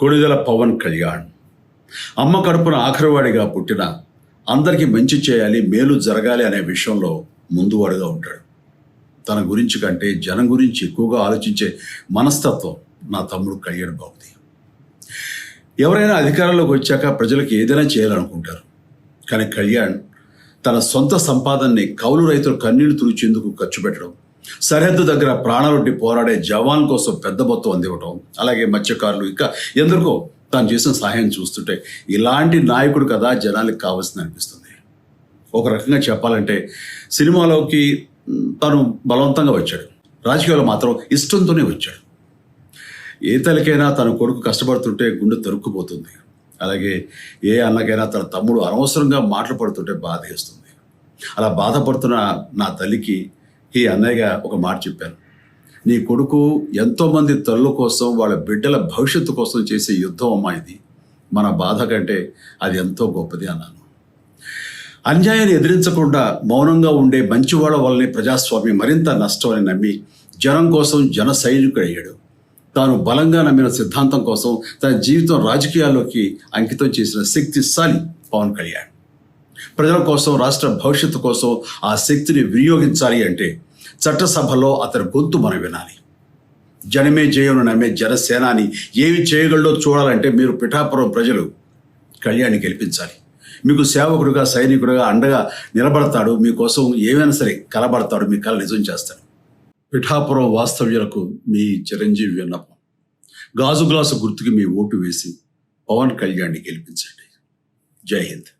కొణిదెల పవన్ కళ్యాణ్ అమ్మ కడుపున ఆఖరివాడిగా పుట్టిన అందరికీ మంచి చేయాలి, మేలు జరగాలి అనే విషయంలో ముందువాడుగా ఉంటాడు. తన గురించి కంటే జనం గురించి ఎక్కువగా ఆలోచించే మనస్తత్వం నా తమ్ముడు కళ్యాణ్ బాబుది. ఎవరైనా అధికారంలోకి వచ్చాక ప్రజలకు ఏదైనా చేయాలనుకుంటారు. కానీ కళ్యాణ్ తన సొంత సంపాదనని కౌలు రైతులు కన్నీళ్లు తుడిచేందుకు ఖర్చు పెట్టడం, సరిహద్దు దగ్గర ప్రాణాలొడ్డి పోరాడే జవాన్ కోసం పెద్ద మొత్తం అందివ్వటం, అలాగే మత్స్యకారులు ఇంకా ఎందరికో తాను చేసిన సహాయం చూస్తుంటే ఇలాంటి నాయకుడు కదా జనాలకు కావాల్సింది అనిపిస్తుంది. ఒక రకంగా చెప్పాలంటే సినిమాలోకి తను బలవంతంగా వచ్చాడు, రాజకీయాల్లో మాత్రం ఇష్టంతోనే వచ్చాడు. ఏ తల్లికైనా తన కొడుకు కష్టపడుతుంటే గుండె తరుక్కుపోతుంది. అలాగే ఏ అన్నకైనా తన తమ్ముడు అనవసరంగా మాటలు పడుతుంటే బాధ వేస్తుంది. అలా బాధపడుతున్న నా తల్లికి ఈ అన్నయ్యగా ఒక మాట చెప్పాను. నీ కొడుకు ఎంతోమంది తల్లుల కోసం, వాళ్ళ బిడ్డల భవిష్యత్తు కోసం చేసే యుద్ధం అమ్మా ఇది. మన బాధ కంటే అది ఎంతో గొప్పది అన్నాను. అన్యాయాన్ని ఎదిరించకుండా మౌనంగా ఉండే మంచివాళ్ళ వల్లనే ప్రజాస్వామ్యం మరింత నష్టం అని నమ్మి జనం కోసం జన సైనికుడు అయ్యాడు. తాను బలంగా నమ్మిన సిద్ధాంతం కోసం తన జీవితం రాజకీయాల్లోకి అంకితం చేసిన శక్తిశాలి పవన్ కళ్యాణ్. ప్రజల కోసం, రాష్ట్ర భవిష్యత్తు కోసం ఆ శక్తిని వినియోగించాలి అంటే చట్టసభలో అతని గొంతు మనం వినాలి. జనమే జయను నమ్మే జనసేనాని ఏమి చేయగలడో చూడాలంటే మీరు పిఠాపురం ప్రజలు కళ్యాణ్ని గెలిపించాలి. మీకు సేవకుడుగా, సైనికుడుగా అండగా నిలబడతాడు. మీకోసం ఏమైనా సరే కలబడతాడు, మీ కళ నిజం చేస్తాడు. పిఠాపురం వాస్తవ్యులకు మీ చిరంజీవి విన్నపం. గాజు గ్లాసు గుర్తుకి మీ ఓటు వేసి పవన్ కళ్యాణ్ని గెలిపించండి. జై హింద్.